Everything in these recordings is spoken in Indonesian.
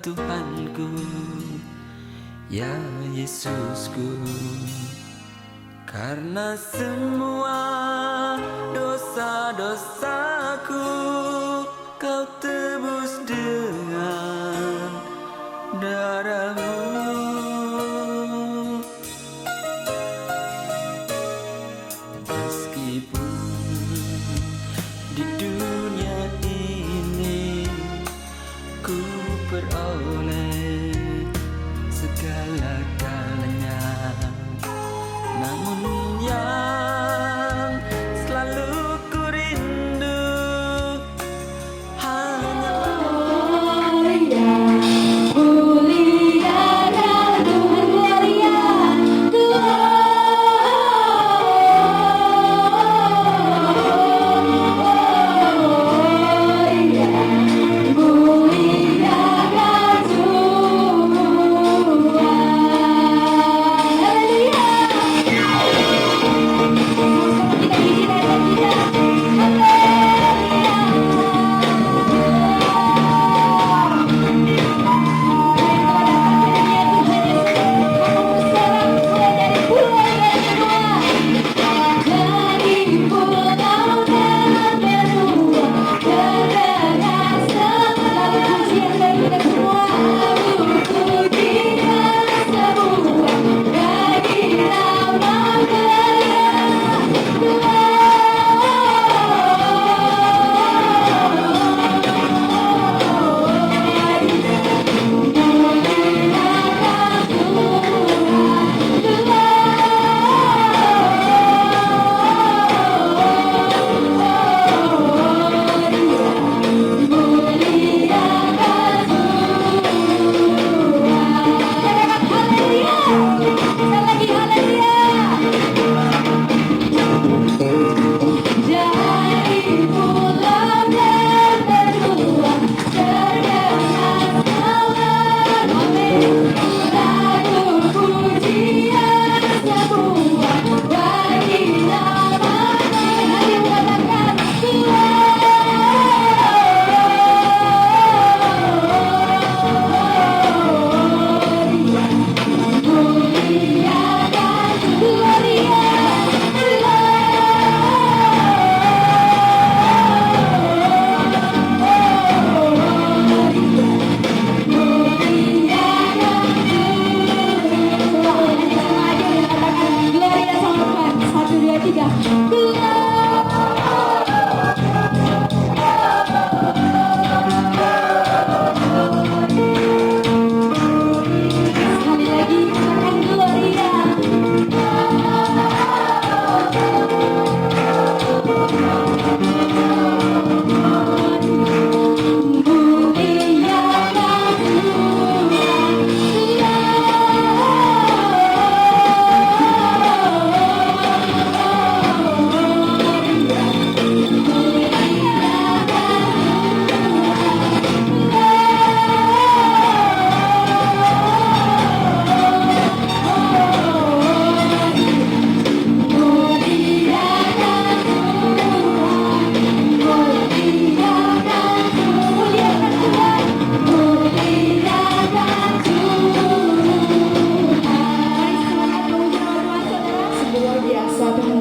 Tuhanku, ya Yesusku. Karena semua dosa-dosaku Kau tebus dengan darah-Mu. Meskipun di dunia ini ku peroleh segala-galanya, namun yang selalu ku rindu hanyalah mulia dan Tuhan, gloria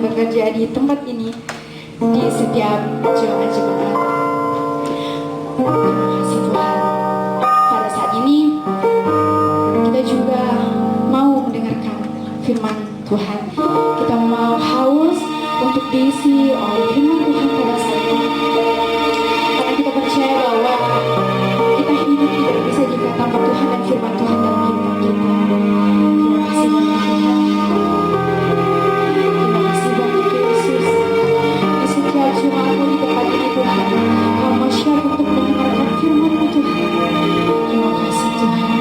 bekerja di tempat ini, di setiap jemaat-jemaat. Terima kasih Tuhan. Pada saat ini kita juga mau mendengarkan firman Tuhan. Kita mau haus untuk diisi oleh firman Tuhan pada saat ini. Karena kita percaya bahwa kita hidup tidak bisa jika tanpa Tuhan dan firman Tuhan dalam kehidupan kita. Terima kasih banyak Tuhan. Terima kasih banyak Yesus. Di setiap jemaatmu di tempat ini Tuhan, kau mau siap untuk mendengarkan firman-Mu Tuhan. Terima kasih Tuhan.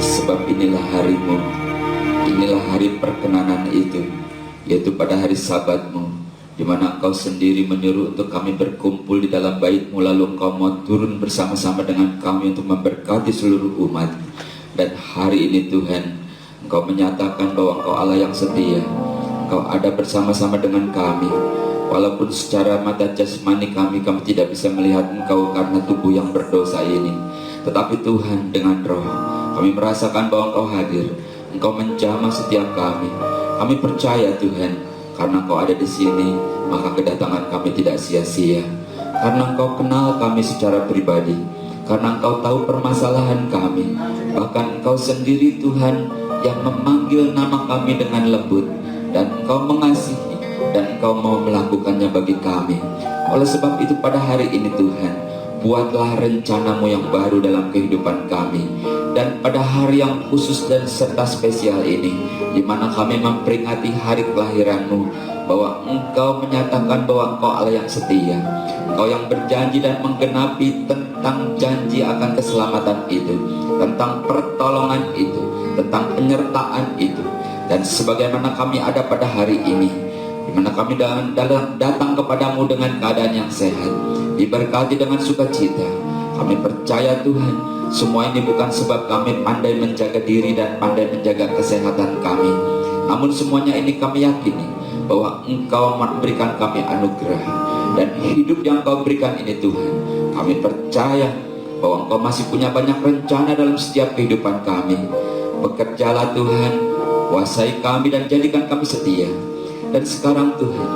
Sebab inilah harimu, inilah hari perkenanan itu, yaitu pada hari Sabatmu, di mana Engkau sendiri menyuruh untuk kami berkumpul di dalam bait-Mu, lalu Engkau mau turun bersama-sama dengan kami untuk memberkati seluruh umat. Dan hari ini Tuhan, Engkau menyatakan bahwa Engkau Allah yang setia. Engkau ada bersama-sama dengan kami, walaupun secara mata jasmani kami tidak bisa melihat Engkau karena tubuh yang berdosa ini. Tetapi Tuhan, dengan roh kami merasakan bahwa Engkau hadir. Engkau menjamah setiap kami. Kami percaya Tuhan, karena Engkau ada di sini, maka kedatangan kami tidak sia-sia. Karena Engkau kenal kami secara pribadi, karena Engkau tahu permasalahan kami. Bahkan Engkau sendiri Tuhan yang memanggil nama kami dengan lembut, dan Engkau mengasihi, dan Engkau mau melakukannya bagi kami. Oleh sebab itu pada hari ini Tuhan, buatlah rencana-Mu yang baru dalam kehidupan kami. Dan pada hari yang khusus dan serta spesial ini, di mana kami memperingati hari kelahiran-Mu, bahwa Engkau menyatakan bahwa Engkau Allah yang setia, Engkau yang berjanji dan menggenapi tentang janji akan keselamatan itu, tentang pertolongan itu, tentang penyertaan itu. Dan sebagaimana kami ada pada hari ini, di mana kami datang kepadamu dengan keadaan yang sehat, diberkati dengan sukacita. Kami percaya Tuhan, semua ini bukan sebab kami pandai menjaga diri dan pandai menjaga kesehatan kami, namun semuanya ini kami yakini bahwa Engkau memberikan kami anugerah. Dan hidup yang Engkau berikan ini Tuhan, kami percaya bahwa Engkau masih punya banyak rencana dalam setiap kehidupan kami. Bekerjalah Tuhan, kuasai kami dan jadikan kami setia. Dan sekarang Tuhan,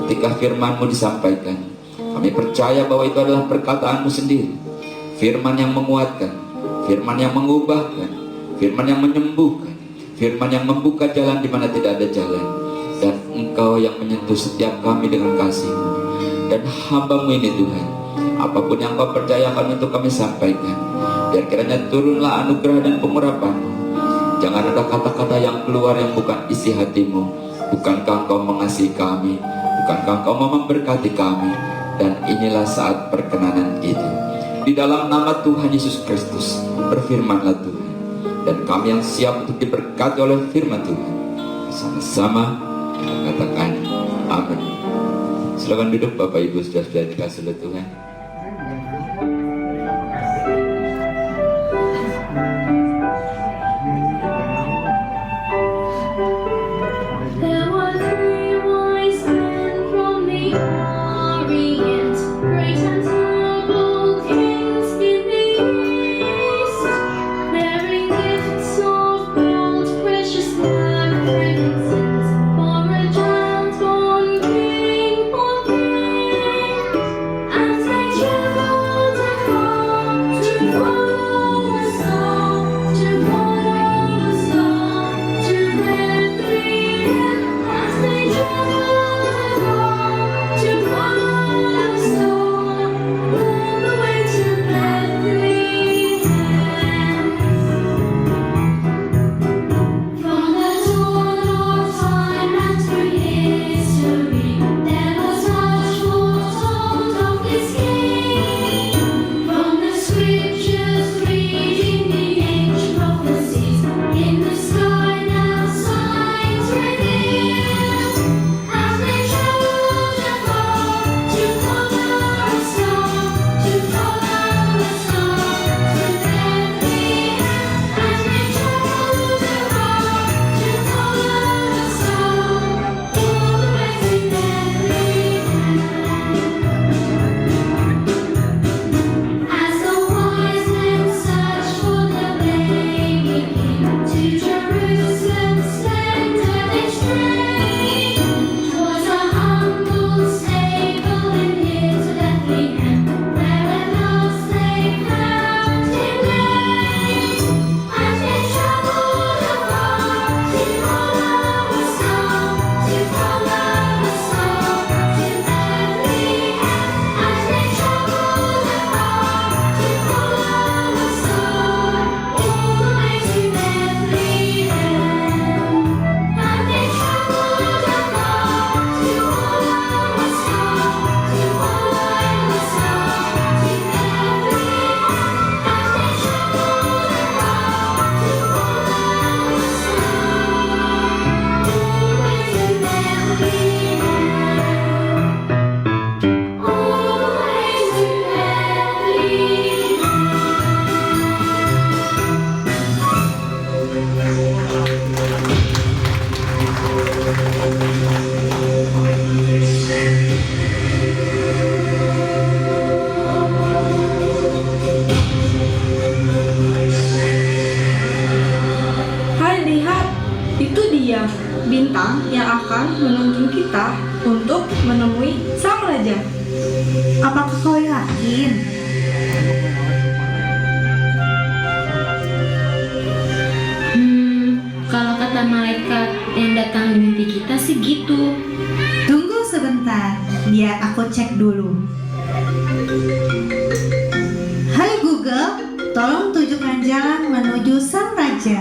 ketika firman-Mu disampaikan, kami percaya bahwa itu adalah perkataan-Mu sendiri. Firman yang menguatkan, firman yang mengubahkan, firman yang menyembuhkan, firman yang membuka jalan di mana tidak ada jalan. Dan Engkau yang menyentuh setiap kami dengan kasih-Mu. Dan hamba-Mu ini Tuhan, apapun yang Engkau percayakan untuk kami sampaikan, biar kiranya turunlah anugerah dan pengurapan-Mu. Jangan ada kata-kata yang keluar yang bukan isi hati-Mu. Bukankah Engkau mengasihi kami? Bukankah Engkau mau memberkati kami? Dan inilah saat perkenanan itu. Di dalam nama Tuhan Yesus Kristus, berfirmanlah Tuhan. Dan kami yang siap untuk diberkati oleh firman Tuhan, sama-sama katakan amin. Silakan duduk Bapak Ibu sudah dikasih oleh Tuhan. For a child born king, for king, and bintang yang akan menuntun kita untuk menemui sang raja. Apakah kau yakin? Kalau kata malaikat yang datang di mimpi kita sih gitu. Tunggu sebentar, biar aku cek dulu. Hai Google, tolong tunjukkan jalan menuju sang raja.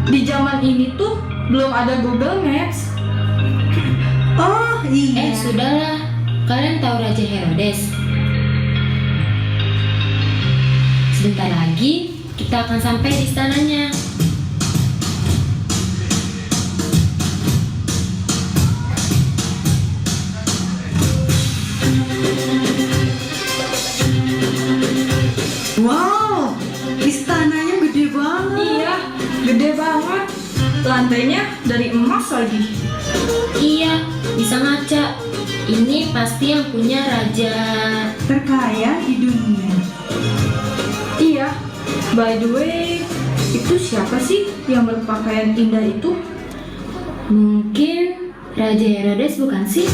Di zaman ini tuh belum ada Google Maps. Oh iya. Sudahlah. Kalian tahu Raja Herodes? Sebentar lagi kita akan sampai di istananya. Wow, istananya gede banget. Iya, gede banget. Lantainya dari emas lagi. Iya, bisa ngaca. Ini pasti yang punya raja. Terkaya di dunia. Iya, by the way, itu siapa sih yang berpakaian indah itu? Mungkin Raja Herodes bukan sih?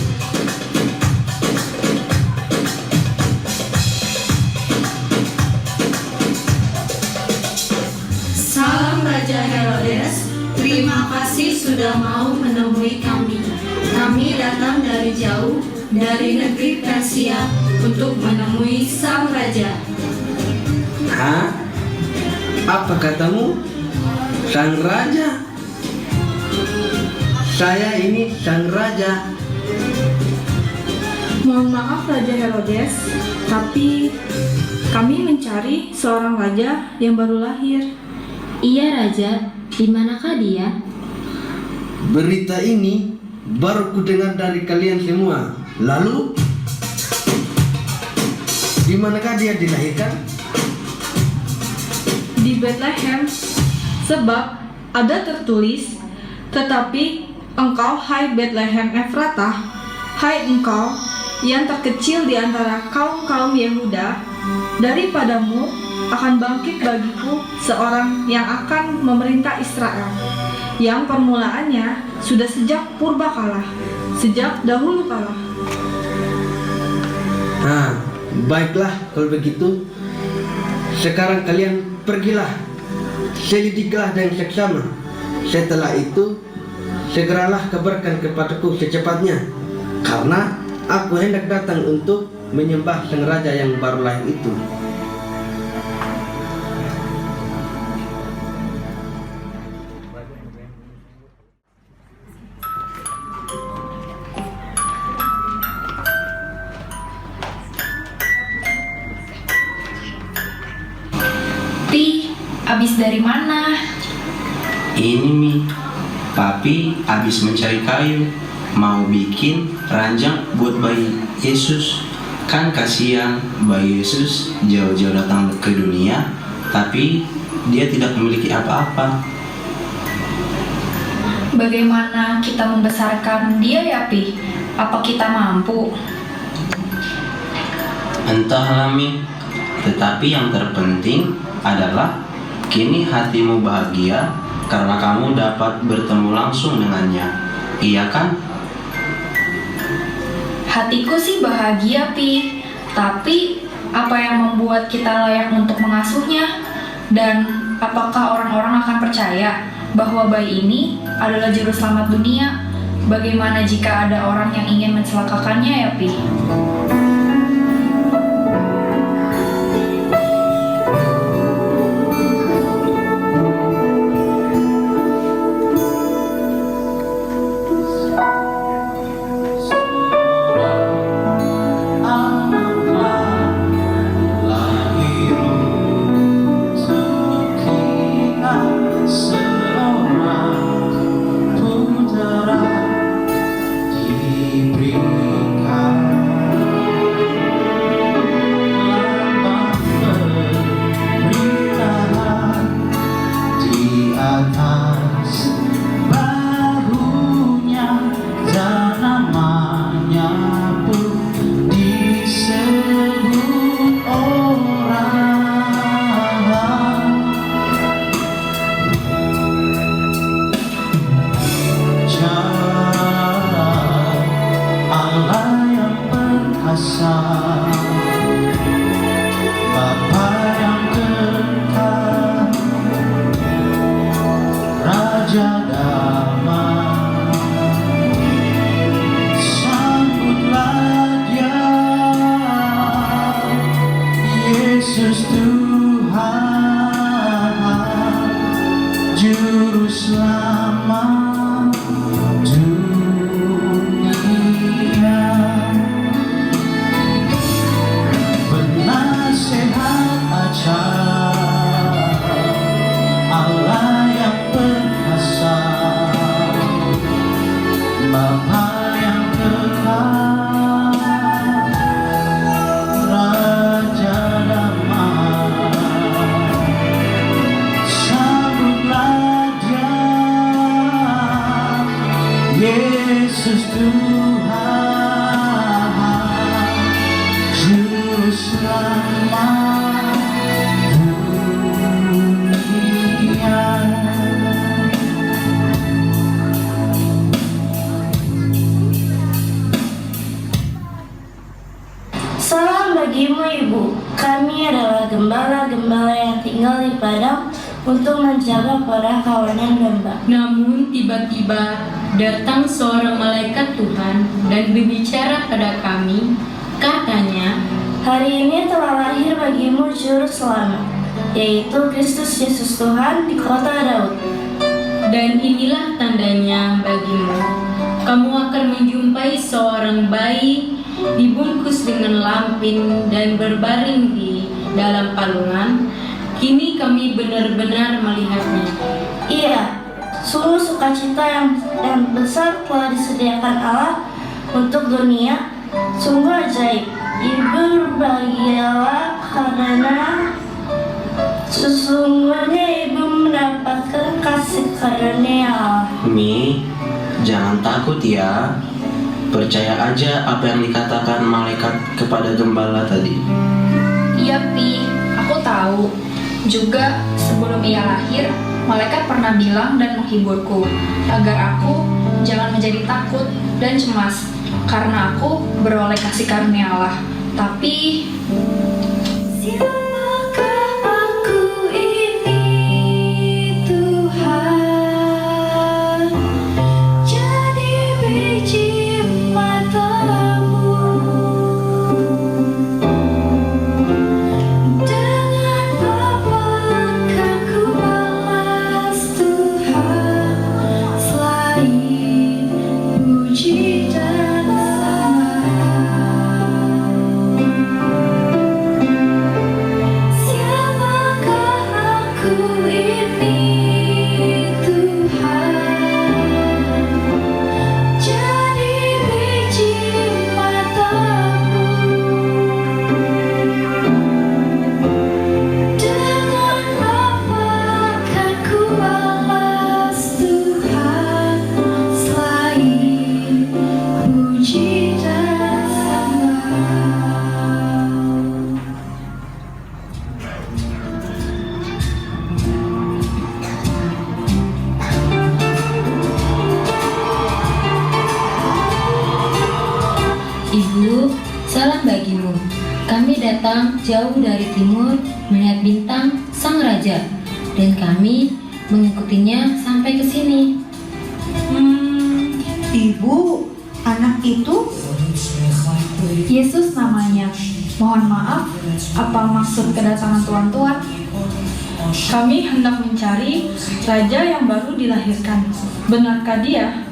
Salam Raja Herodes, terima kasih sudah mau menemui kami. Kami datang dari jauh, dari negeri Persia, untuk menemui sang raja. Hah? Apa katamu? Sang raja? Saya ini sang raja. Mohon maaf Raja Herodes, tapi kami mencari seorang raja yang baru lahir. Iya Raja, di manakah dia? Berita ini baru ku dengar dari kalian semua. Lalu, di manakah dia dilahirkan? Di Bethlehem, sebab ada tertulis, tetapi engkau hai Bethlehem Efratah, hai engkau yang terkecil di antara kaum-kaum Yehuda, daripadamu akan bangkit bagiku seorang yang akan memerintah Israel, yang permulaannya sudah sejak purbakala, sejak dahulu kala. Nah, baiklah kalau begitu. Sekarang kalian pergilah, selidiklah dengan seksama. Setelah itu, segeralah kabarkan kepadaku secepatnya, karena aku hendak datang untuk menyembah sang raja yang baru lahir itu. Abis dari mana? Ini Mi, Papi abis mencari kayu, mau bikin ranjang buat bayi Yesus. Kan kasihan bayi Yesus jauh-jauh datang ke dunia, tapi dia tidak memiliki apa-apa. Bagaimana kita membesarkan dia ya Pi? Apa kita mampu? Entahlah Mi, tetapi yang terpenting adalah kini hatimu bahagia karena kamu dapat bertemu langsung dengannya. Iya kan? Hatiku sih bahagia Pi, tapi apa yang membuat kita layak untuk mengasuhnya? Dan apakah orang-orang akan percaya bahwa bayi ini adalah juru selamat dunia? Bagaimana jika ada orang yang ingin mencelakakannya ya Pi? perkasa, Bapa yang kekal, Raja damai, sambutlah Dia, Yesus Tuhan, Juru Selamat dunia. Penasehat ajaib, Allah yang perkasa, Bapa yang kekal, Raja damai, sambutlah Dia, Yesus Tuhan, Juru Selamat dunia. Salam bagimu Ibu, kami adalah gembala-gembala yang tinggal di padang untuk menjaga para kawanan domba. Namun tiba-tiba datang seorang malaikat Tuhan dan berbicara pada kami, katanya, Hari ini telah lahir bagimu Juru Selamat, yaitu Kristus Yesus Tuhan di kota Daud. dan inilah tandanya bagimu. Kamu akan menjumpai seorang bayi dibungkus dengan lampin dan berbaring di dalam palungan. Kini kami benar-benar melihatnya. Iya, sungguh sukacita yang besar telah disediakan Allah untuk dunia. Sungguh ajaib. Ibu berbahagialah karena sesungguhnya ibu mendapatkan kasih karunia Allah. Mi, jangan takut ya. Percaya aja apa yang dikatakan malaikat kepada gembala tadi. Iya Pi, aku tahu. Juga sebelum ia lahir, malaikat pernah bilang dan menghiburku agar aku jangan menjadi takut dan cemas karena aku beroleh kasih karunia Allah. Tapi Siapakah aku ini Tuhan, jadi biji matamu, dengan apakah ku balas Tuhan selain puji dan siapakah aku ini Tuhan, jadi biji matamu, dengan apakah ku balas Tuhan selain puji dan sembah. Ibu, salam bagimu. Kami datang jauh dari timur melihat bintang Sang Raja, dan kami mengikutinya sampai ke sini. Ibu, anak itu Yesus namanya. Mohon maaf, apa maksud kedatangan tuan-tuan? Kami hendak mencari raja yang baru dilahirkan. Benarkah dia?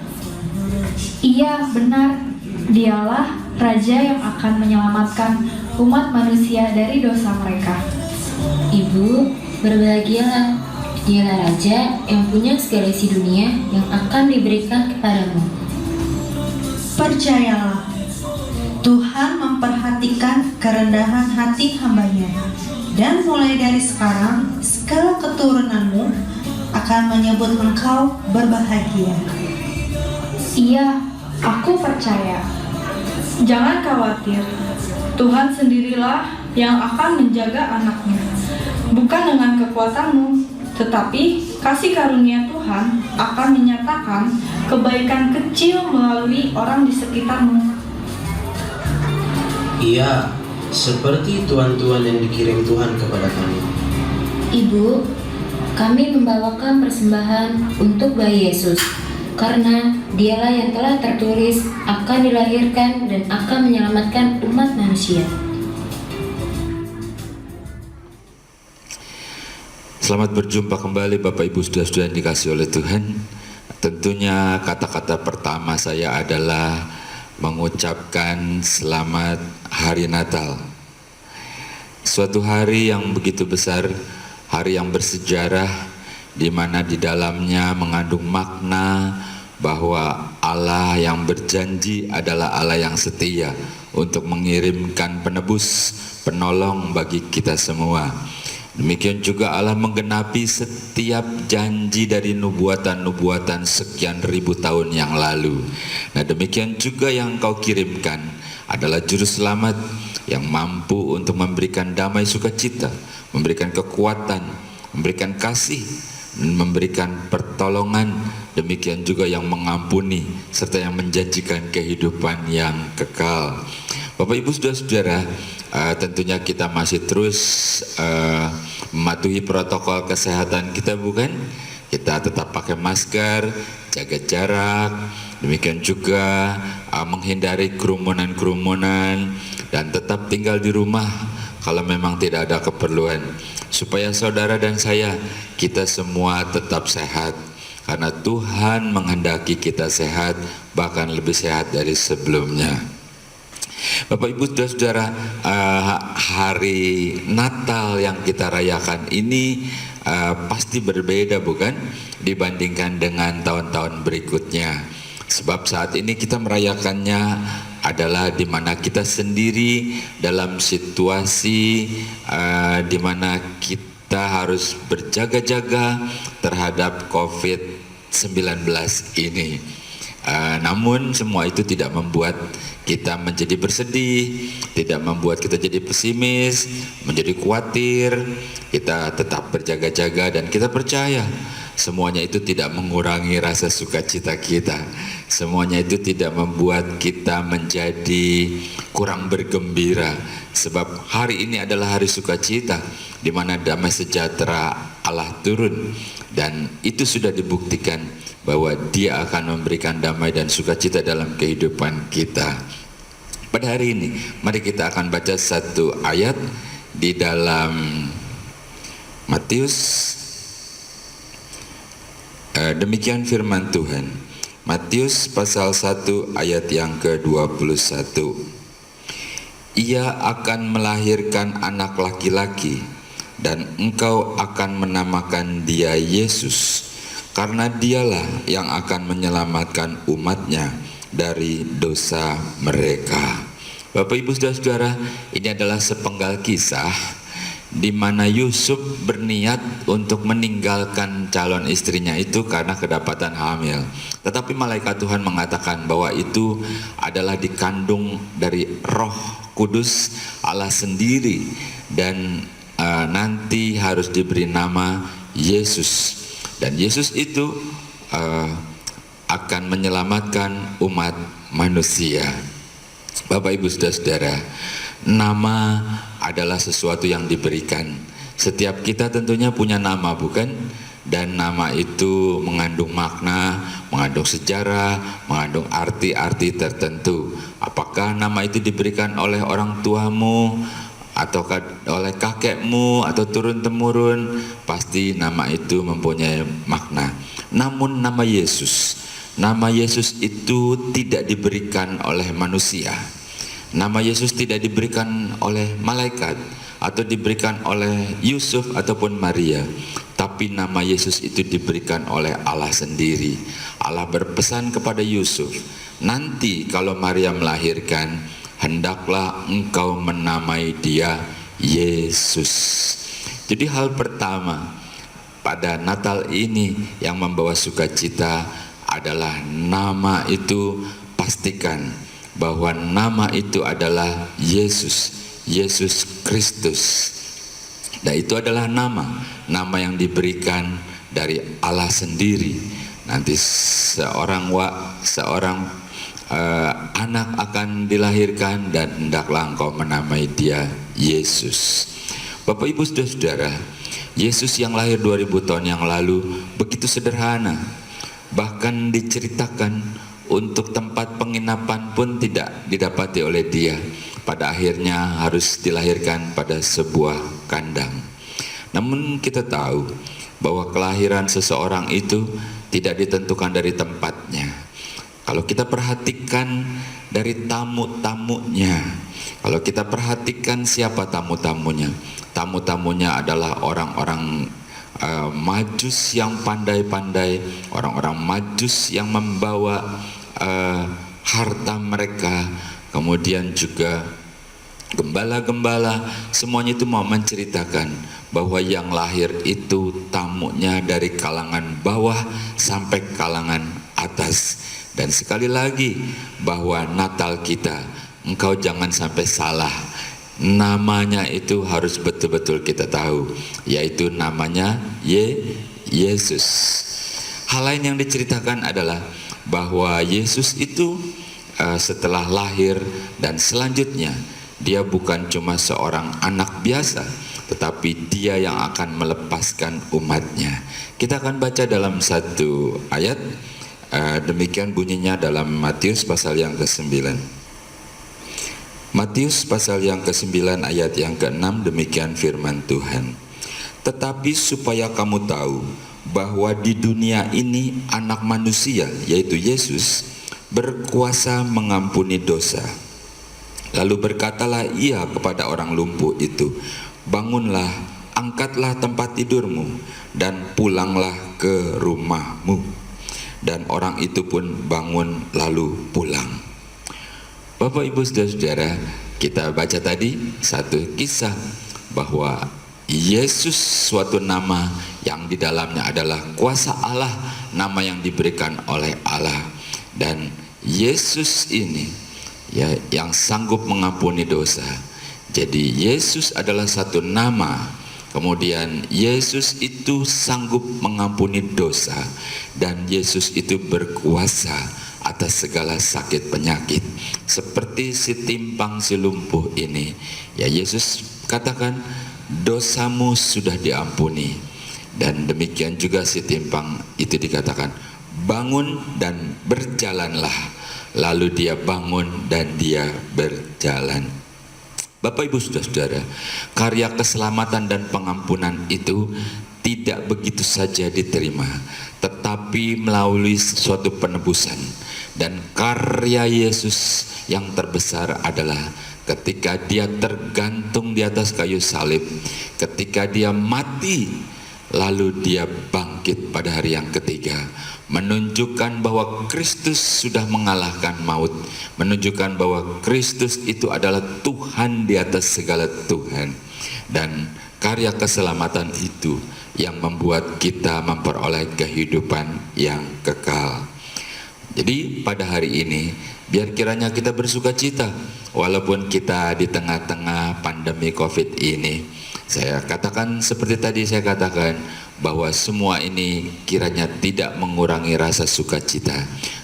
Iya, benar. Dialah Raja yang akan menyelamatkan umat manusia dari dosa mereka. Ibu, berbahagialah. Dialah Raja yang punya segala isi dunia yang akan diberikan kepadamu. percayalah, Tuhan memperhatikan kerendahan hati hambanya, dan mulai dari sekarang segala keturunanmu akan menyebut engkau berbahagia. Iya, aku percaya. Jangan khawatir, Tuhan sendirilah yang akan menjaga anaknya. Bukan dengan kekuatanmu, tetapi kasih karunia Tuhan akan menyatakan kebaikan kecil melalui orang di sekitarmu. Iya, seperti tuan-tuan yang dikirim Tuhan kepada kami. Ibu, kami membawakan persembahan untuk bayi Yesus, karena dialah yang telah tertulis akan dilahirkan dan akan menyelamatkan umat manusia. Selamat berjumpa kembali Bapak Ibu Saudara-saudara yang dikasihi oleh Tuhan. Tentunya kata-kata pertama saya adalah mengucapkan selamat Hari Natal. Suatu hari yang begitu besar, hari yang bersejarah, di mana di dalamnya mengandung makna bahwa Allah yang berjanji adalah Allah yang setia untuk mengirimkan penebus, penolong bagi kita semua. Demikian juga Allah menggenapi setiap janji dari nubuatan-nubuatan sekian ribu tahun yang lalu. Nah, demikian juga yang Engkau kirimkan adalah juru selamat yang mampu untuk memberikan damai sukacita, memberikan kekuatan, memberikan kasih, memberikan pertolongan, demikian juga yang mengampuni serta yang menjanjikan kehidupan yang kekal. Bapak Ibu Saudara-saudara, tentunya kita masih terus mematuhi protokol kesehatan kita, bukan? Kita tetap pakai masker, jaga jarak, demikian juga menghindari kerumunan-kerumunan, dan tetap tinggal di rumah kalau memang tidak ada keperluan, supaya saudara dan saya, kita semua tetap sehat, karena Tuhan menghendaki kita sehat, bahkan lebih sehat dari sebelumnya. Bapak Ibu Saudara-saudara, hari Natal yang kita rayakan ini pasti berbeda, bukan? Dibandingkan dengan tahun-tahun berikutnya. Sebab saat ini kita merayakannya adalah di mana kita sendiri dalam situasi di mana kita harus berjaga-jaga terhadap COVID-19 ini. Namun semua itu tidak membuat kita menjadi bersedih, tidak membuat kita jadi pesimis, menjadi khawatir. Kita tetap berjaga-jaga dan kita percaya semuanya itu tidak mengurangi rasa sukacita kita. Semuanya itu tidak membuat kita menjadi kurang bergembira. Sebab hari ini adalah hari sukacita, di mana damai sejahtera Allah turun. Dan itu sudah dibuktikan bahwa Dia akan memberikan damai dan sukacita dalam kehidupan kita. Pada hari ini, mari kita akan baca satu ayat di dalam Matius. Demikian firman Tuhan. Matius pasal 1 ayat yang ke-21. Ia akan melahirkan anak laki-laki, dan engkau akan menamakan dia Yesus, karena dialah yang akan menyelamatkan umatnya dari dosa mereka. Bapak Ibu Saudara-saudara, ini adalah sepenggal kisah di mana Yusuf berniat untuk meninggalkan calon istrinya itu karena kedapatan hamil. Tetapi malaikat Tuhan mengatakan bahwa itu adalah dikandung dari Roh Kudus Allah sendiri, dan nanti harus diberi nama Yesus. Dan Yesus itu akan menyelamatkan umat manusia. Bapak Ibu Saudara-saudara, nama adalah sesuatu yang diberikan. Setiap kita tentunya punya nama, bukan? Dan nama itu mengandung makna, mengandung sejarah, mengandung arti-arti tertentu. Apakah nama itu diberikan oleh orang tuamu, atau oleh kakekmu, atau turun-temurun? Pasti nama itu mempunyai makna. Namun nama Yesus itu tidak diberikan oleh manusia. Nama Yesus tidak diberikan oleh malaikat atau diberikan oleh Yusuf ataupun Maria, tapi nama Yesus itu diberikan oleh Allah sendiri. Allah berpesan kepada Yusuf, nanti kalau Maria melahirkan, hendaklah engkau menamai dia Yesus. Jadi hal pertama pada Natal ini yang membawa sukacita adalah nama itu, pastikan bahwa nama itu adalah Yesus, Yesus Kristus. Dan itu adalah nama yang diberikan dari Allah sendiri. Nanti seorang anak akan dilahirkan dan hendaklah engkau menamai dia Yesus. Bapak Ibu Saudara-saudara, Yesus yang lahir 2000 tahun yang lalu begitu sederhana. Bahkan diceritakan untuk tempat penginapan pun tidak didapati oleh dia. Pada akhirnya harus dilahirkan pada sebuah kandang. Namun kita tahu bahwa kelahiran seseorang itu tidak ditentukan dari tempatnya. Kalau kita perhatikan dari tamu-tamunya, kalau kita perhatikan siapa tamu-tamunya, tamu-tamunya adalah orang-orang Majus yang pandai-pandai, orang-orang Majus yang membawa harta mereka, kemudian juga gembala-gembala, semuanya itu mau menceritakan bahwa yang lahir itu tamunya dari kalangan bawah sampai kalangan atas. Dan sekali lagi bahwa Natal kita, engkau jangan sampai salah. Namanya itu harus betul-betul kita tahu, yaitu namanya Yesus. Hal lain yang diceritakan adalah bahwa Yesus itu setelah lahir dan selanjutnya dia bukan cuma seorang anak biasa, tetapi dia yang akan melepaskan umatnya. Kita akan baca dalam satu ayat, demikian bunyinya dalam Matius pasal yang ke-9. Matius pasal yang ke-9 ayat yang ke-6, demikian firman Tuhan. Tetapi supaya kamu tahu bahwa di dunia ini anak manusia, yaitu Yesus, berkuasa mengampuni dosa. Lalu berkatalah ia kepada orang lumpuh itu, bangunlah, angkatlah tempat tidurmu, dan pulanglah ke rumahmu. Dan orang itu pun bangun lalu pulang. Bapak Ibu Saudara-saudara, kita baca tadi satu kisah bahwa Yesus suatu nama yang di dalamnya adalah kuasa Allah, nama yang diberikan oleh Allah. Dan Yesus ini ya yang sanggup mengampuni dosa. Jadi Yesus adalah satu nama, kemudian Yesus itu sanggup mengampuni dosa, dan Yesus itu berkuasa atas segala sakit penyakit. Seperti si timpang si lumpuh ini, ya Yesus katakan dosamu sudah diampuni. Dan demikian juga si timpang itu dikatakan bangun dan berjalanlah. Lalu dia bangun dan dia berjalan. Bapak Ibu Saudara-saudara, karya keselamatan dan pengampunan itu tidak begitu saja diterima, tetapi melalui suatu penebusan. Dan karya Yesus yang terbesar adalah ketika dia tergantung di atas kayu salib, ketika dia mati, lalu dia bangkit pada hari yang ketiga, menunjukkan bahwa Kristus sudah mengalahkan maut, menunjukkan bahwa Kristus itu adalah Tuhan di atas segala Tuhan. Dan karya keselamatan itu yang membuat kita memperoleh kehidupan yang kekal. Jadi pada hari ini biar kiranya kita bersuka cita walaupun kita di tengah-tengah pandemi COVID ini. Saya katakan seperti tadi saya katakan bahwa semua ini kiranya tidak mengurangi rasa sukacita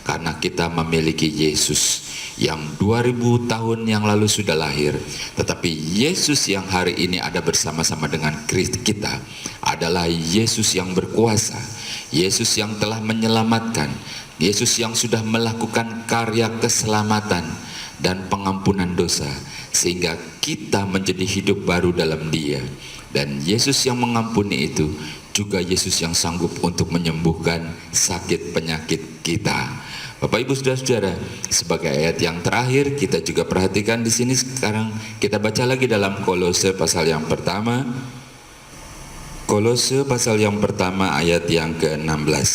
karena kita memiliki Yesus yang 2000 tahun yang lalu sudah lahir, tetapi Yesus yang hari ini ada bersama-sama dengan kita adalah Yesus yang berkuasa, Yesus yang telah menyelamatkan, Yesus yang sudah melakukan karya keselamatan dan pengampunan dosa sehingga kita menjadi hidup baru dalam Dia. Dan Yesus yang mengampuni itu juga Yesus yang sanggup untuk menyembuhkan sakit penyakit kita. Bapak Ibu Saudara-saudara, sebagai ayat yang terakhir kita juga perhatikan di sini sekarang kita baca lagi dalam Kolose pasal yang pertama. Kolose pasal yang pertama ayat yang ke-16.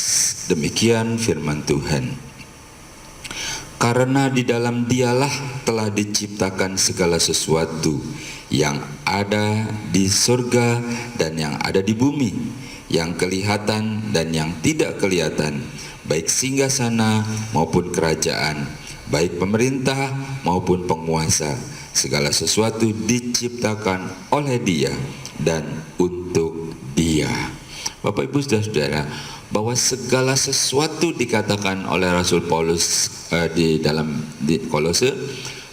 Demikian firman Tuhan. Karena di dalam Dialah telah diciptakan segala sesuatu yang ada di surga dan yang ada di bumi, yang kelihatan dan yang tidak kelihatan, baik singgasana maupun kerajaan, baik pemerintah maupun penguasa. Segala sesuatu diciptakan oleh Dia dan untuk Dia. Bapak Ibu Saudara-saudara, bahwa segala sesuatu dikatakan oleh Rasul Paulus di Kolose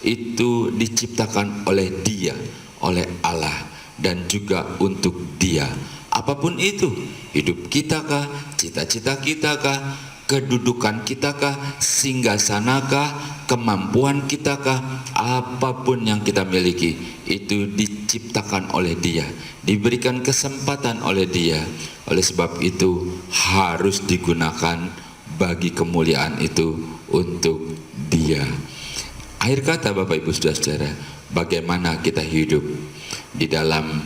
itu diciptakan oleh Dia, oleh Allah, dan juga untuk Dia. Apapun itu, hidup kita kah, cita-cita kita kah, kedudukan kita kah, singgasanakah, kemampuan kita kah, apapun yang kita miliki itu diciptakan oleh Dia, diberikan kesempatan oleh Dia. Oleh sebab itu harus digunakan bagi kemuliaan itu untuk Dia. Akhir kata Bapak Ibu Saudara-saudara, bagaimana kita hidup di dalam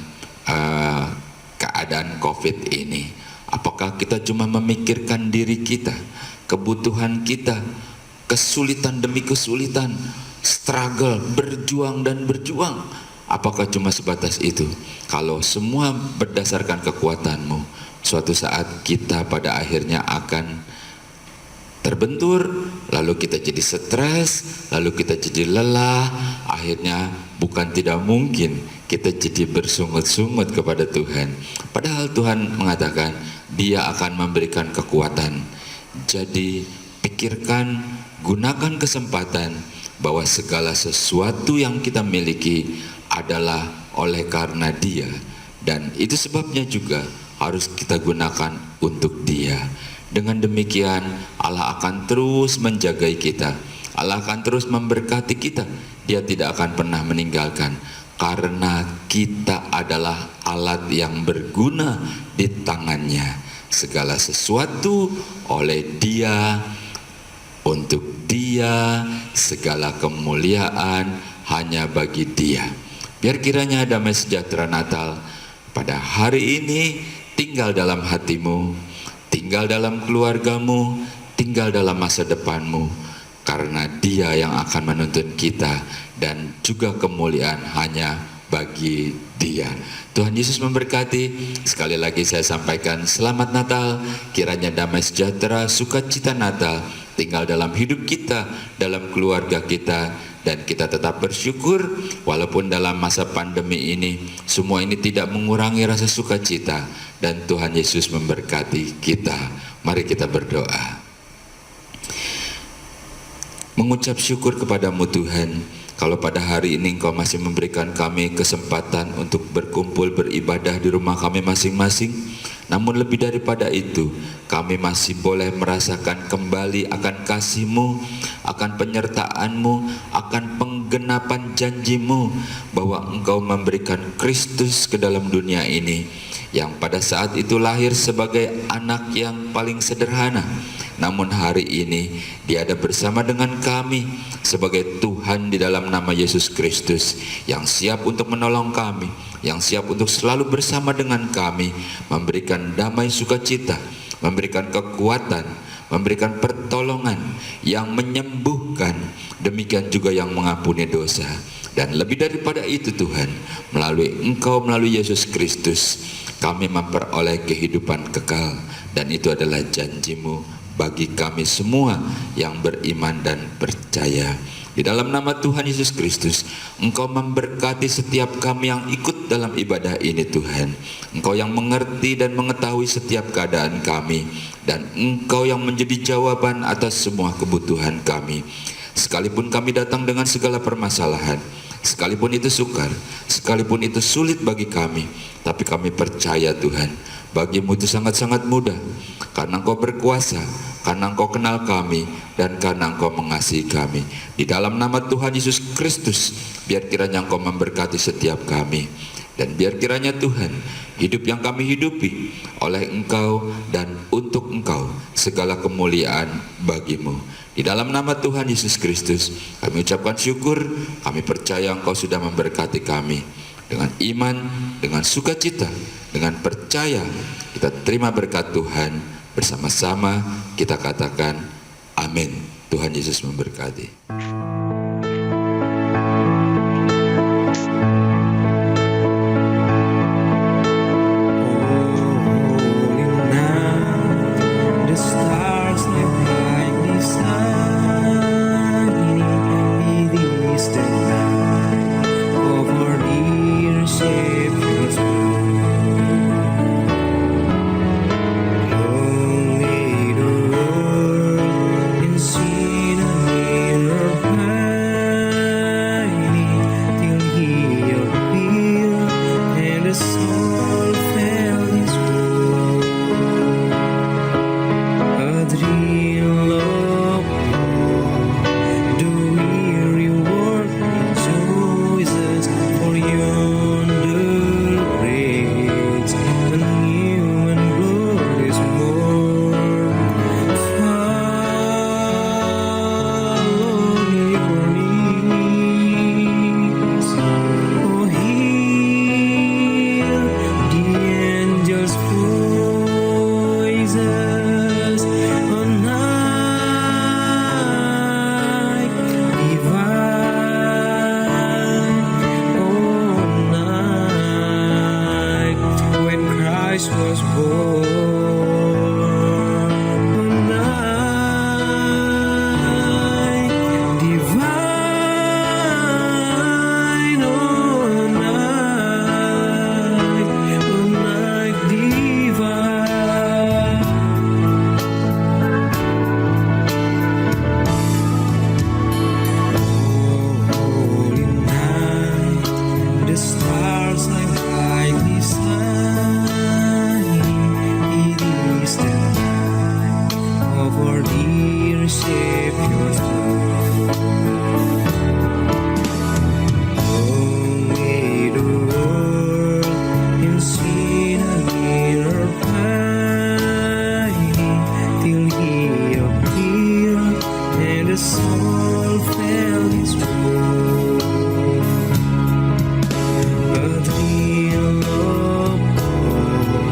keadaan COVID ini? Apakah kita cuma memikirkan diri kita, kebutuhan kita, kesulitan demi kesulitan, struggle, berjuang dan berjuang? Apakah cuma sebatas itu? Kalau semua berdasarkan kekuatanmu, suatu saat kita pada akhirnya akan terbentur, lalu kita jadi stres, lalu kita jadi lelah, akhirnya bukan tidak mungkin kita jadi bersungut-sungut kepada Tuhan. Padahal Tuhan mengatakan Dia akan memberikan kekuatan. Jadi pikirkan, gunakan kesempatan bahwa segala sesuatu yang kita miliki adalah oleh karena Dia, dan itu sebabnya juga harus kita gunakan untuk Dia. Dengan demikian Allah akan terus menjagai kita, Allah akan terus memberkati kita. Dia tidak akan pernah meninggalkan, karena kita adalah alat yang berguna di tangannya. Segala sesuatu oleh Dia, untuk Dia, segala kemuliaan hanya bagi Dia. Biar kiranya damai sejahtera Natal pada hari ini tinggal dalam hatimu, tinggal dalam keluargamu, tinggal dalam masa depanmu, karena Dia yang akan menuntun kita, dan juga kemuliaan hanya bagi Dia. Tuhan Yesus memberkati. Sekali lagi saya sampaikan selamat Natal. Kiranya damai sejahtera, sukacita Natal tinggal dalam hidup kita, dalam keluarga kita, dan kita tetap bersyukur walaupun dalam masa pandemi ini semua ini tidak mengurangi rasa sukacita, dan Tuhan Yesus memberkati kita. Mari kita berdoa. Mengucap syukur kepadamu Tuhan, kalau pada hari ini Engkau masih memberikan kami kesempatan untuk berkumpul beribadah di rumah kami masing-masing. Namun lebih daripada itu, kami masih boleh merasakan kembali akan kasih-Mu, akan penyertaan-Mu, akan penggenapan janji-Mu, bahwa Engkau memberikan Kristus ke dalam dunia ini, yang pada saat itu lahir sebagai anak yang paling sederhana. Namun hari ini Dia ada bersama dengan kami sebagai Tuhan di dalam nama Yesus Kristus, yang siap untuk menolong kami, yang siap untuk selalu bersama dengan kami, memberikan damai sukacita, memberikan kekuatan, memberikan pertolongan, yang menyembuhkan, demikian juga yang mengampuni dosa. Dan lebih daripada itu Tuhan, melalui Engkau, melalui Yesus Kristus, kami memperoleh kehidupan kekal, dan itu adalah janji-Mu bagi kami semua yang beriman dan percaya. Di dalam nama Tuhan Yesus Kristus, Engkau memberkati setiap kami yang ikut dalam ibadah ini Tuhan. Engkau yang mengerti dan mengetahui setiap keadaan kami, dan Engkau yang menjadi jawaban atas semua kebutuhan kami. Sekalipun kami datang dengan segala permasalahan, sekalipun itu sukar, sekalipun itu sulit bagi kami, tapi kami percaya Tuhan, bagi-Mu itu sangat-sangat mudah, karena Engkau berkuasa, karena Engkau kenal kami, dan karena Engkau mengasihi kami. Di dalam nama Tuhan Yesus Kristus, biar kiranya Engkau memberkati setiap kami, dan biar kiranya Tuhan, hidup yang kami hidupi oleh Engkau dan untuk Engkau, segala kemuliaan bagi-Mu. Di dalam nama Tuhan Yesus Kristus, kami ucapkan syukur, kami percaya Engkau sudah memberkati kami. Dengan iman, dengan sukacita, dengan percaya, kita terima berkat Tuhan. Bersama-sama kita katakan amin. Tuhan Yesus memberkati. Lonely was born. One night divine, one night divine. Holy night, the stars are brightly shining. It is the night of our dear Savior's birth. Long may the world in sin and inner pining till He appeared and the soul felt His word. But He'll uphold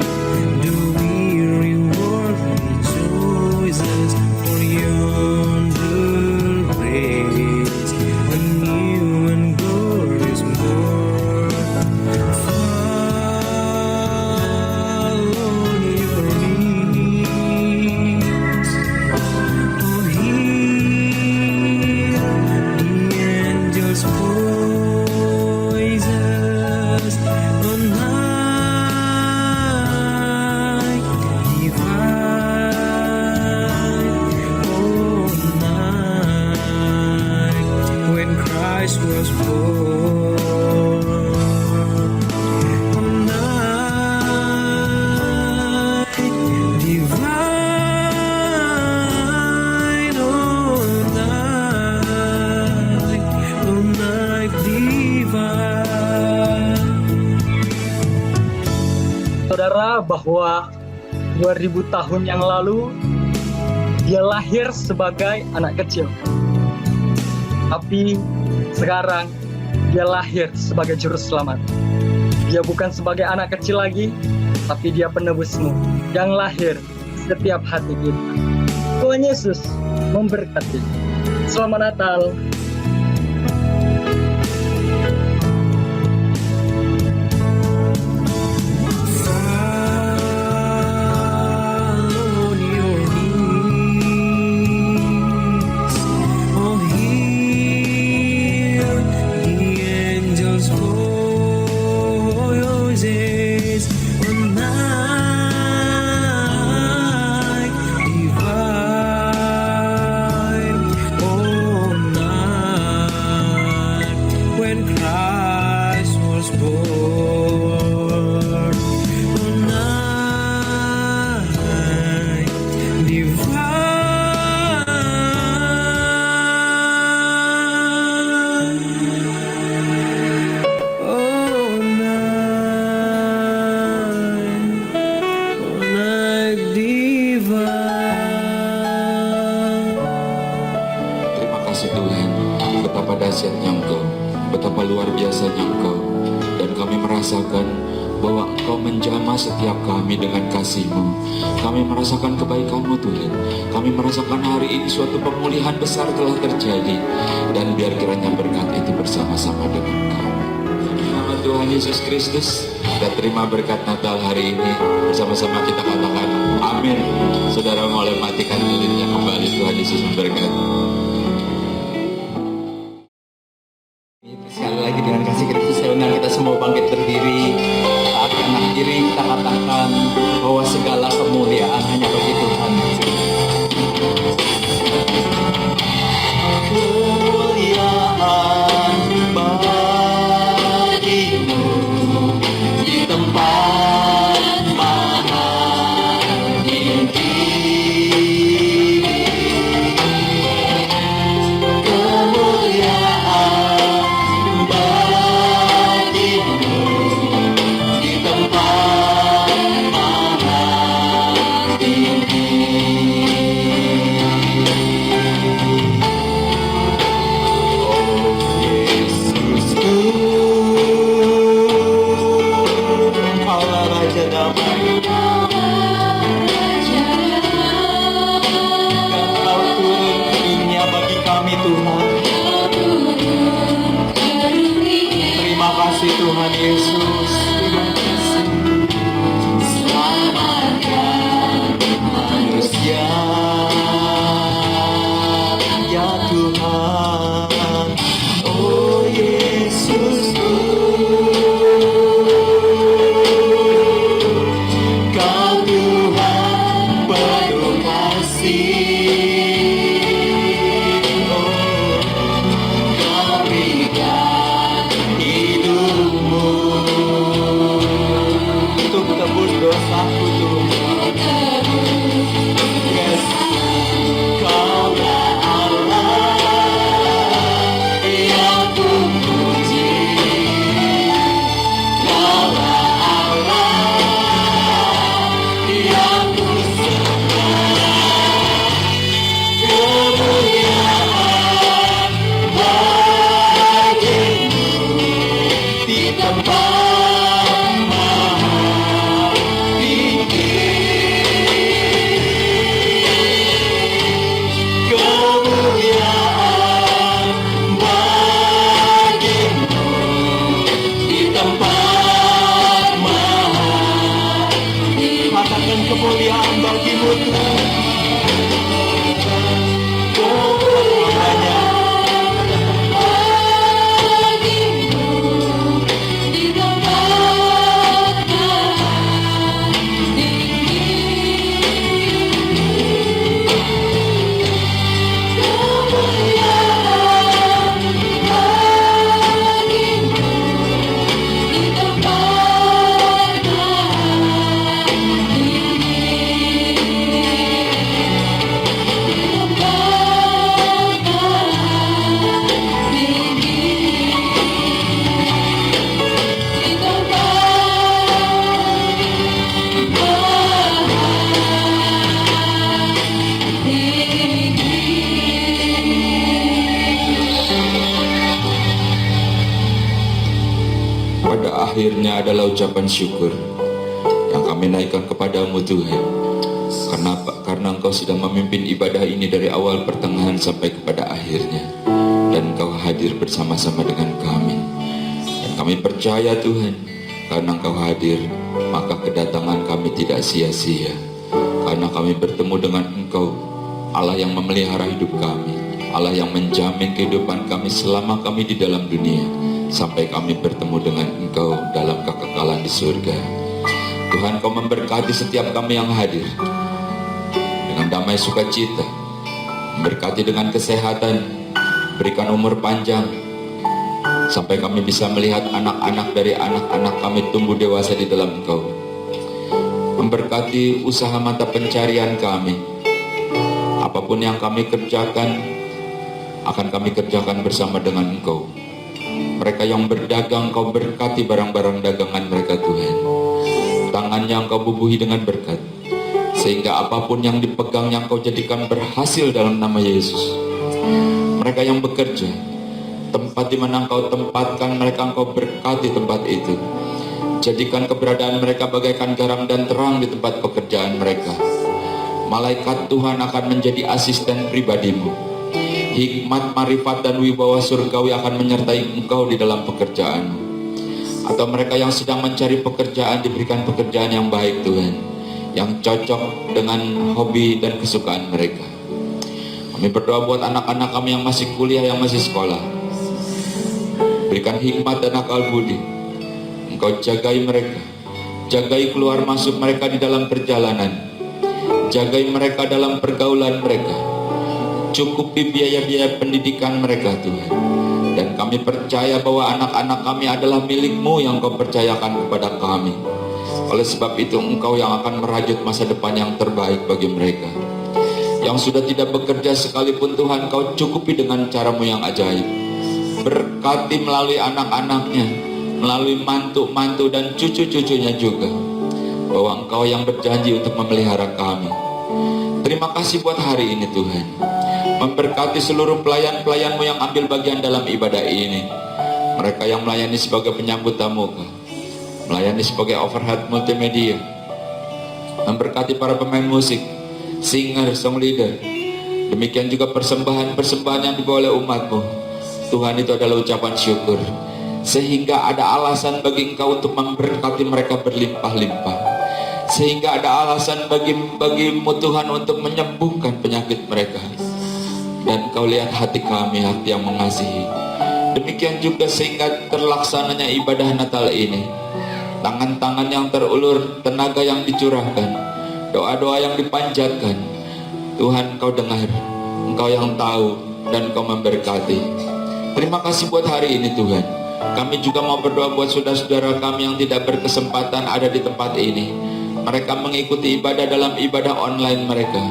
the weary world rejoices, for yonder breaks a new and glorious morn. Follow your wings, oh hear the angels' voices. On night divine, oh night when Christ was born. On night divine, oh night divine. Saudara, bahwa 2000 tahun yang lalu dia lahir sebagai anak kecil. Tapi sekarang dia lahir sebagai juru selamat. Dia bukan sebagai anak kecil lagi, tapi dia penebusmu yang lahir setiap hati kita. Tuhan Yesus memberkati. Selamat Natal. Follow your wings, oh hear the angels' voices. One night divine, oh night when Christ was born. Oh night divine, oh night divine. Terima kasih Tuhan, betapa dahsyatnya Engkau, betapa luar biasanya Engkau. Dan kami merasakan bahwa Engkau menjamah setiap kami dengan kasih-Mu. Kami merasakan kebaikan-Mu Tuhan. Kami merasakan hari ini suatu pemulihan besar telah terjadi. Dan biar kiranya berkat itu bersama-sama dengan kami. Nama Tuhan Yesus Kristus, kita terima berkat Natal hari ini. Bersama-sama kita katakan amin. Saudara boleh matikan lilinnya kembali. Tuhan Yesus memberkati. Sekali lagi dengan kasih Kristus saya undang kita semua bangkit berdiri. Saat kanan kiri kita katakan bahwa segala kemuliaan hanya bagi Tuhan. Kemuliaan bagimu di tempat mana tinggi. Kemuliaan bagimu di tempat mana tinggi. Oh Yesusku, Allah Raja damai, Engkau turun ke dunia bagi kami Tuhan. Terima kasih Tuhan Yesus. Terima kasih. tempat mahal. Katakan kemuliaan bagimu Tuhan. Akhirnya adalah ucapan syukur yang kami naikkan kepadamu Tuhan, karena Engkau sudah memimpin ibadah ini dari awal pertengahan sampai kepada akhirnya, dan Engkau hadir bersama-sama dengan kami. Dan kami percaya Tuhan, karena Engkau hadir, maka kedatangan kami tidak sia-sia, karena kami bertemu dengan Engkau, Allah yang memelihara hidup kami, Allah yang menjamin kehidupan kami selama kami di dalam dunia, sampai kami bertemu dengan Engkau dalam kekekalan di surga. Tuhan, Kau memberkati setiap kami yang hadir dengan damai sukacita, memberkati dengan kesehatan, berikan umur panjang, sampai kami bisa melihat anak-anak dari anak-anak kami tumbuh dewasa di dalam Engkau. Memberkati usaha mata pencarian kami, apapun yang kami kerjakan, akan kami kerjakan bersama dengan Engkau. Mereka yang berdagang, Kau berkati barang-barang dagangan mereka Tuhan. Tangannya Engkau bubuhi dengan berkat, sehingga apapun yang dipegang yang Kau jadikan berhasil dalam nama Yesus. Mereka yang bekerja, tempat di mana Engkau tempatkan mereka, Engkau berkati tempat itu. Jadikan keberadaan mereka bagaikan garam dan terang di tempat pekerjaan mereka. Malaikat Tuhan akan menjadi asisten pribadimu. Hikmat, marifat, dan wibawa surgawi akan menyertai Engkau di dalam pekerjaanmu. Atau mereka yang sedang mencari pekerjaan diberikan pekerjaan yang baik Tuhan, yang cocok dengan hobi dan kesukaan mereka. Kami berdoa buat anak-anak kami yang masih kuliah, yang masih sekolah. Berikan hikmat dan akal budi. Engkau jagai mereka, jagai keluar masuk mereka di dalam perjalanan, jagai mereka dalam pergaulan mereka. Cukupi biaya-biaya pendidikan mereka Tuhan. Dan kami percaya bahwa anak-anak kami adalah milik-Mu yang Kau percayakan kepada kami. Oleh sebab itu Engkau yang akan merajut masa depan yang terbaik bagi mereka. Yang sudah tidak bekerja sekalipun Tuhan, Kau cukupi dengan cara-Mu yang ajaib. Berkati melalui anak-anaknya, melalui mantu-mantu dan cucu-cucunya juga, bahwa Engkau yang berjanji untuk memelihara kami. Terima kasih buat hari ini Tuhan. Memberkati seluruh pelayan-pelayan-Mu yang ambil bagian dalam ibadah ini. Mereka yang melayani sebagai penyambut tamu, melayani sebagai overhead multimedia. Memberkati para pemain musik, singer, song leader. Demikian juga persembahan-persembahan yang dibawa oleh umat-Mu. Tuhan, itu adalah ucapan syukur, sehingga ada alasan bagi Engkau untuk memberkati mereka berlimpah-limpah. Sehingga ada alasan bagi-Mu Tuhan untuk menyembuhkan penyakit mereka. Dan Kau lihat hati kami, hati yang mengasihi. Demikian juga sehingga terlaksananya ibadah Natal ini. Tangan-tangan yang terulur, tenaga yang dicurahkan, doa-doa yang dipanjatkan. Tuhan, Kau dengar, Engkau yang tahu, dan Kau memberkati. Terima kasih buat hari ini Tuhan. Kami juga mau berdoa buat saudara-saudara kami yang tidak berkesempatan ada di tempat ini. Mereka mengikuti ibadah dalam ibadah online mereka.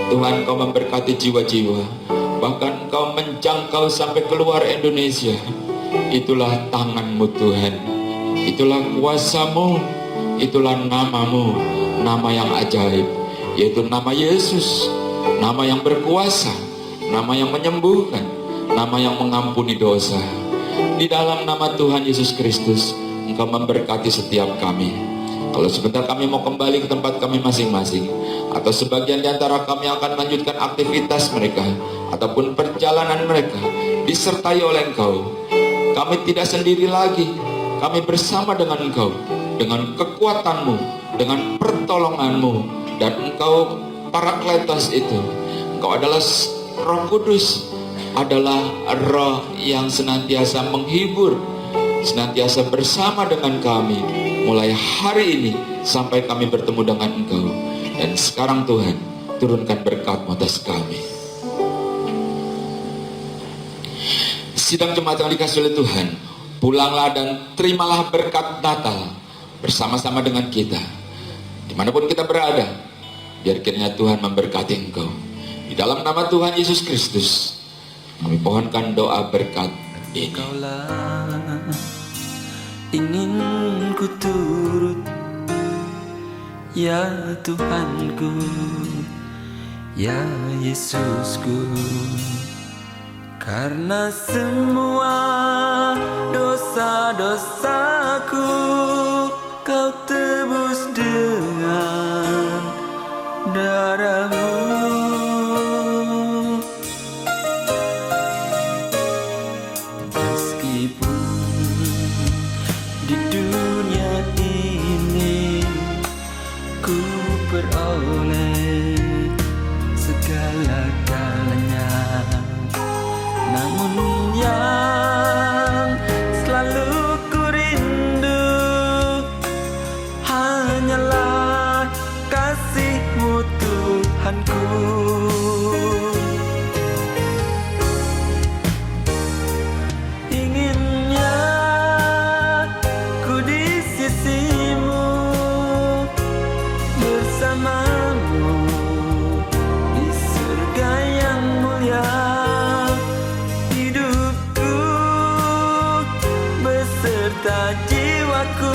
Tuhan, Kau memberkati jiwa-jiwa, bahkan Kau menjangkau sampai keluar Indonesia. Itulah tangan-Mu Tuhan, itulah kuasa-Mu, itulah nama-Mu, nama yang ajaib, yaitu nama Yesus, nama yang berkuasa, nama yang menyembuhkan, nama yang mengampuni dosa. Di dalam nama Tuhan Yesus Kristus, Engkau memberkati setiap kami. Kalau sebentar kami mau kembali ke tempat kami masing-masing, atau sebagian di antara kami akan melanjutkan aktivitas mereka ataupun perjalanan mereka, disertai oleh Engkau. Kami tidak sendiri lagi, kami bersama dengan Engkau, dengan kekuatan-Mu, dengan pertolongan-Mu, dan Engkau Parakletos itu, Engkau adalah Roh Kudus, adalah Roh yang senantiasa menghibur, senantiasa bersama dengan kami mulai hari ini sampai kami bertemu dengan Engkau. Dan sekarang Tuhan, turunkan berkat-Mu atas kami. Sidang jemaat yang dikasihi oleh Tuhan, pulanglah dan terimalah berkat Natal bersama-sama dengan kita. Dimanapun kita berada, biar kiranya Tuhan memberkati engkau. Di dalam nama Tuhan Yesus Kristus, kami pohonkan doa berkat ini. Engkaulah ingin ku turut, ya Tuhanku, ya Yesusku. Karena semua dosa-dosaku Kau tebus dengan darah-Mu. Meskipun di dunia ini ku peroleh segala-galanya, namun yang selalu ku rindu hanyalah kasih-Mu Tuhanku. Inginnya ku di sisi-Mu, bersama-Mu di surga yang mulia. Beserta jiwaku,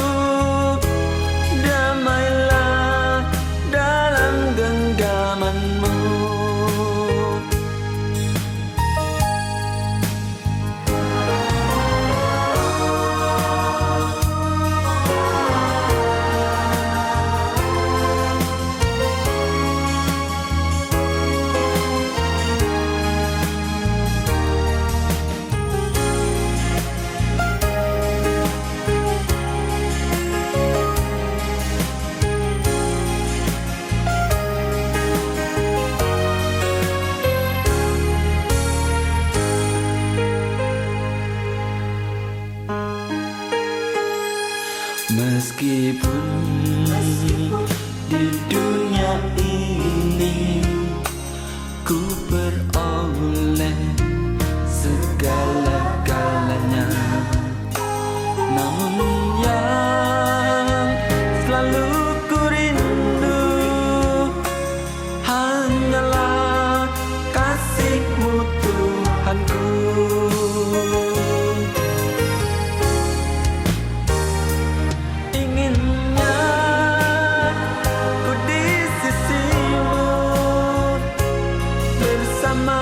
damailah dalam genggaman-Mu. Meskipun di dunia ini ku peroleh segala-galanya, namun yang selalu ku rindu hanyalah kasih-Mu Tuhanku. Bersama